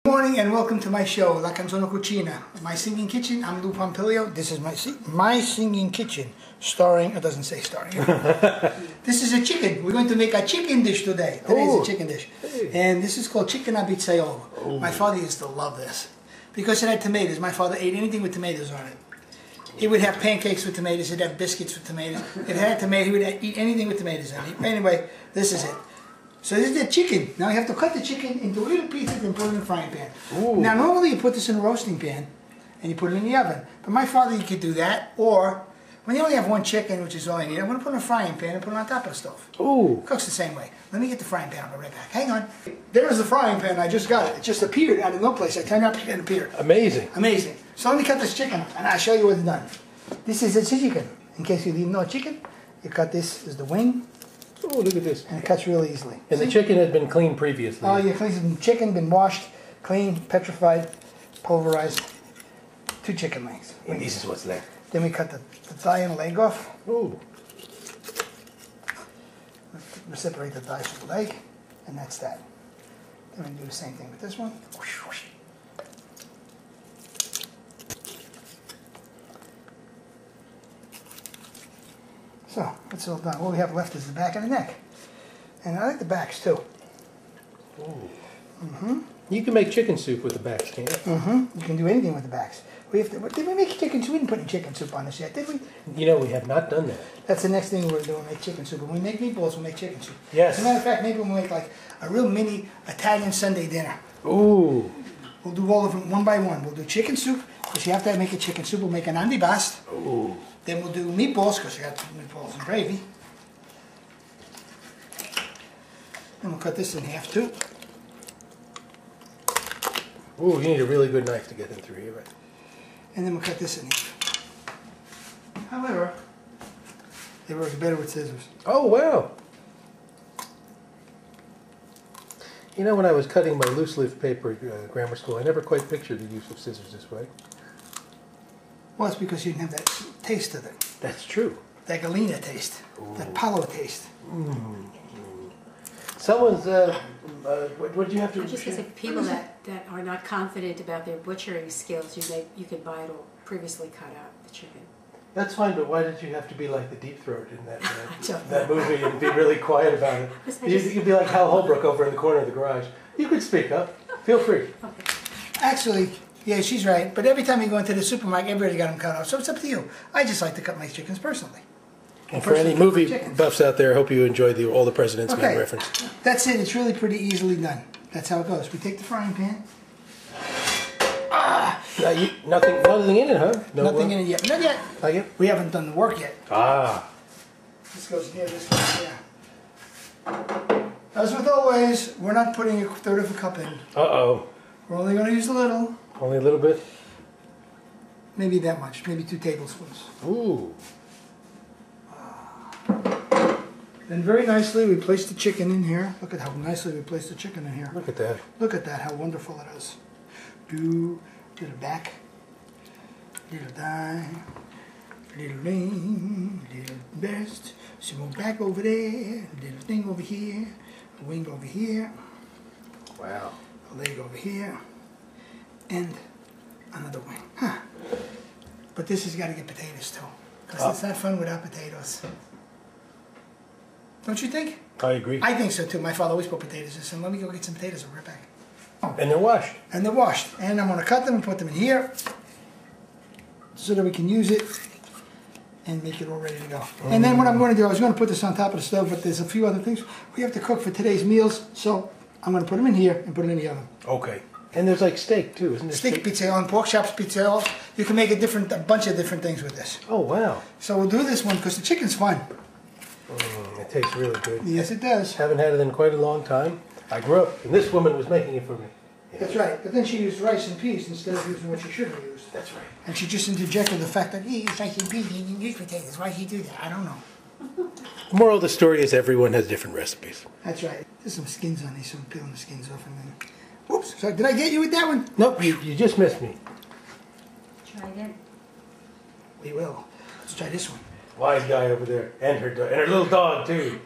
Good morning and welcome to my show, La Canzone Cucina. My Singing Kitchen, I'm Lou Pompilio. This is my Singing Kitchen, starring, it doesn't say starring. This is a chicken. We're going to make a chicken dish today. Today's a chicken dish. And this is called chicken a pizzaiola. My father used to love this because it had tomatoes. My father ate anything with tomatoes on it. He would have pancakes with tomatoes, he'd have biscuits with tomatoes. It had tomatoes, he would eat anything with tomatoes in it. Anyway, this is it. So this is the chicken. Now you have to cut the chicken into little pieces and put it in a frying pan. Ooh. Now normally you put this in a roasting pan and you put it in the oven. But my father, you could do that, or when you only have one chicken, which is all you need, I'm going to put it in a frying pan and put it on top of the stove. Ooh. Cooks the same way. Let me get the frying pan. I'll be right back. Hang on. There's the frying pan. I just got it. It just appeared out of no place. I turned it up and it appeared. Amazing. Amazing. So let me cut this chicken and I'll show you what's done. This is a chicken. In case you didn't know chicken, you cut this as the wing. Oh, look at this. And it cuts really easily. And see? The chicken had been cleaned previously. Oh, yeah, chicken, been washed, cleaned, petrified, pulverized. 2 chicken legs. And this is what's left. Then we cut the thigh and leg off. Ooh. We separate the thighs from the leg, and that's that. Then we do the same thing with this one. Whoosh, whoosh. So, it's all done. All we have left is the back and the neck. And I like the backs too. Ooh. Mm-hmm. You can make chicken soup with the backs, can't you? Mm-hmm. You can do anything with the backs. Did we make chicken soup? We didn't put any chicken soup on this yet, did we? You know, we have not done that. That's the next thing we're doing, make chicken soup. When we make meatballs, we'll make chicken soup. Yes. As a matter of fact, maybe we'll make like a real mini Italian Sunday dinner. Ooh. We'll do all of them one by one. We'll do chicken soup, because you have to make a chicken soup. We'll make an antipasto. Ooh. Then we'll do meatballs, because you got meatballs and gravy. Then we'll cut this in half too. Ooh, you need a really good knife to get them through here, right? And then we'll cut this in half. However, it works better with scissors. Oh, wow. You know, when I was cutting my loose leaf paper at grammar school, I never quite pictured the use of scissors this way. Well, it's because you didn't have that taste of it. That's true. That Galena taste. Ooh. That Palo taste. Mm. Someone's, what did you have to... I just say people that are not confident about their butchering skills, you could buy it all previously cut out, the chicken. That's fine, but why did you have to be like the Deep Throat in that movie and be really quiet about it? You'd be like Hal Holbrook over in the corner of the garage. You could speak up. Feel free. Okay. Actually... yeah, she's right. But every time you go into the supermarket, everybody got them cut off. So it's up to you. I just like to cut my chickens personally. And for any movie buffs out there, I hope you enjoyed All the President's Men reference. That's it. It's really pretty easily done. That's how it goes. We take the frying pan. Nothing in it, huh? No, nothing in it yet. Not yet. Not yet? We haven't done the work yet. Ah. This goes here, this goes here. As with always, we're not putting 1/3 of a cup in. Uh-oh. We're only going to use a little. Only a little bit? Maybe that much. Maybe 2 tablespoons. Ooh. Then very nicely we place the chicken in here. Look at how nicely we place the chicken in here. Look at that. Look at that, how wonderful it is. Do little back, little thigh, little wing, little breast, small back over there, little thing over here, a wing over here. Wow. A leg over here, and another wing. Huh. But this has got to get potatoes too, because it's not fun without potatoes. Don't you think? I agree. I think so too. My father always put potatoes in, so let me go get some potatoes and right back. Oh. And they're washed. And they're washed. And I'm going to cut them and put them in here, so that we can use it and make it all ready to go. And then what I'm going to do, I was going to put this on top of the stove, but there's a few other things we have to cook for today's meals, so I'm going to put them in here and put them in the oven. Okay. And there's like steak too, isn't there? Steak pizzaiola and pork chops pizzaiola. You can make a bunch of different things with this. Oh, wow. So we'll do this one because the chicken's fun. It tastes really good. Yes, it does. Haven't had it in quite a long time. I grew up, and this woman was making it for me. Yeah. That's right. But then she used rice and peas instead of using what she should have used. That's right. And she just interjected the fact that he used rice and peas, he didn't use potatoes. Why did he do that? I don't know. The moral of the story is everyone has different recipes. That's right. There's some skins on these, so I'm peeling the skins off and then... Whoops. So did I get you with that one? Nope, you just missed me. Try again. We will. Let's try this one. Wise guy over there. And her little dog, too.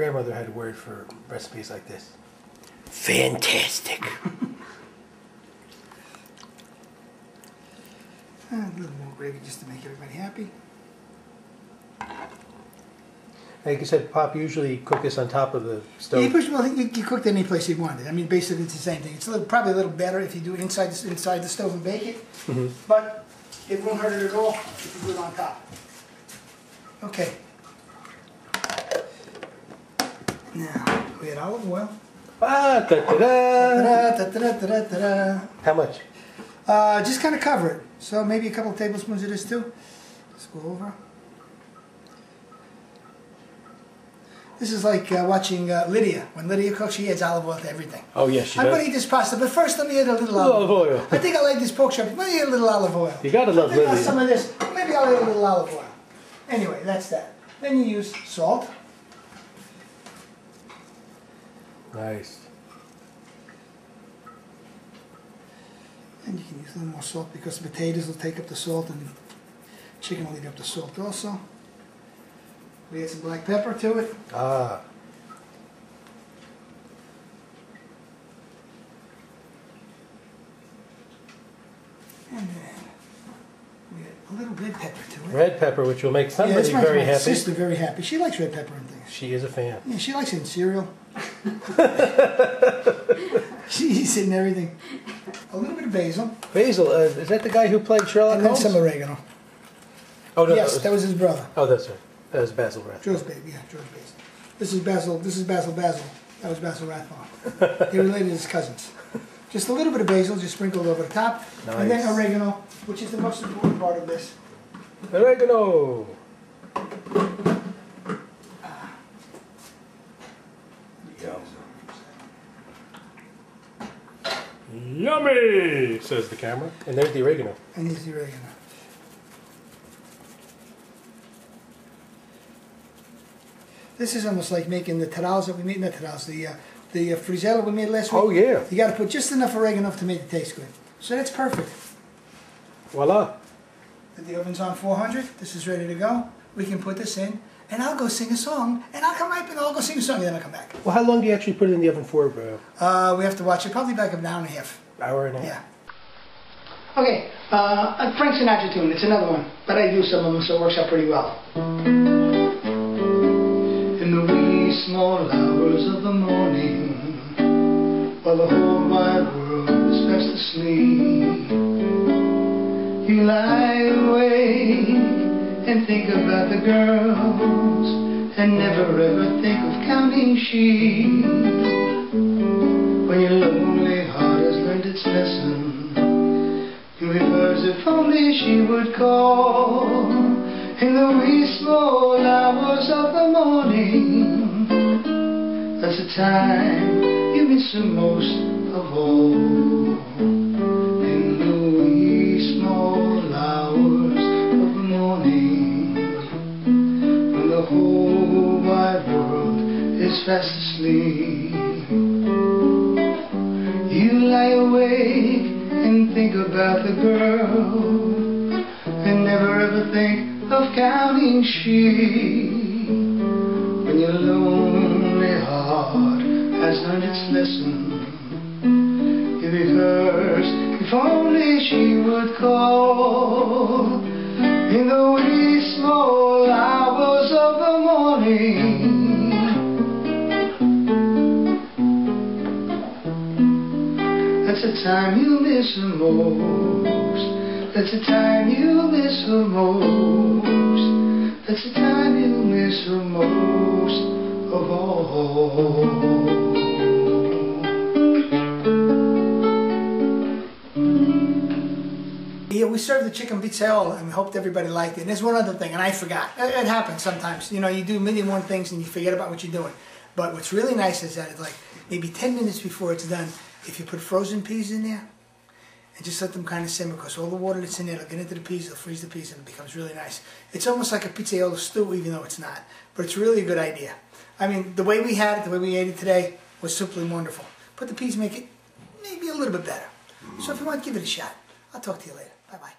grandmother had a word for recipes like this. Fantastic. A little more gravy just to make everybody happy. Like you said, Pop usually cook this on top of the stove. Yeah, you cook it any place you want it. I mean, basically it's the same thing. It's probably a little better if you do it inside the stove and bake it, but it won't hurt it at all if you do it on top. Okay. Now, we had olive oil. Ah, da, da, da. Da, da, da, da, da, da. How much? Just kind of cover it. So maybe a couple of tablespoons of this too. Let's go over. This is like watching Lydia. When Lydia cooks, she adds olive oil to everything. Oh, yes, she does. I'm going to eat this pasta, but first let me add a little olive oil. I think I like this pork chop. Let me add a little olive oil. You got to love Lydia. Some of this. Maybe I'll add a little olive oil. Anyway, that's that. Then you use salt. Nice. And you can use a little more salt because the potatoes will take up the salt and the chicken will eat up the salt also. We add some black pepper to it. Ah. And then we add a little red pepper to it. Red pepper, which will make somebody very happy. My sister very happy. She likes red pepper and things. She is a fan. Yeah, she likes it in cereal. She eats it in everything. A little bit of basil. Basil, is that the guy who played Sherlock And then Holmes? some oregano. Oh, no, Yes, that was his brother. Oh, that's right. That was Basil Rathbone. George Basil. This is Basil. That was Basil Rathbone. They related as cousins. Just a little bit of basil, just sprinkled over the top. Nice. And then oregano, which is the most important part of this. Oregano. Yummy, says the camera. And there's the oregano. And here's the oregano. This is almost like making the tarals that we made, not tarals, the frizzella we made last week. Oh, yeah. You got to put just enough oregano to make it taste good. So that's perfect. Voila. The oven's on 400. This is ready to go. We can put this in, and I'll go sing a song, and I'll come right and I'll go sing a song, and then I'll come back. Well, how long do you actually put it in the oven for, bro? We have to watch it probably back an hour and a half. Hour and a half? Yeah. Okay, Frank Sinatra tune. It's another one, but I do some of them, so it works out pretty well. In the wee small hours of the morning, while the whole wide world is fast asleep, you lie awake and think about the girls, and never ever think of counting sheep. When your lonely heart has learned its lesson, you rehearse if only she would call. In the wee small hours of the morning, that's the time you miss the most of all. In the wee small hours of the morning, when the whole wide world is fast asleep, you lie awake and think about the girl, and never ever think of counting sheep. When your lonely heart has learned its lesson, you rehearse if only she would call. In the wee small hours of the morning, that's the time you miss the most. That's the time you miss the most. That's the time you miss the most of all. Yeah, we served the chicken pizzaiola and we hoped everybody liked it. And there's one other thing, and I forgot. It happens sometimes. You know, you do a million and one things and you forget about what you're doing. But what's really nice is that it's like maybe 10 minutes before it's done, if you put frozen peas in there, and just let them kind of simmer, because all the water that's in there will get into the peas, it'll freeze the peas, and it becomes really nice. It's almost like a pizzaiola stew, even though it's not. But it's really a good idea. I mean, the way we had it, the way we ate it today, was simply wonderful. But the peas make it maybe a little bit better. So if you want, give it a shot. I'll talk to you later. Bye-bye.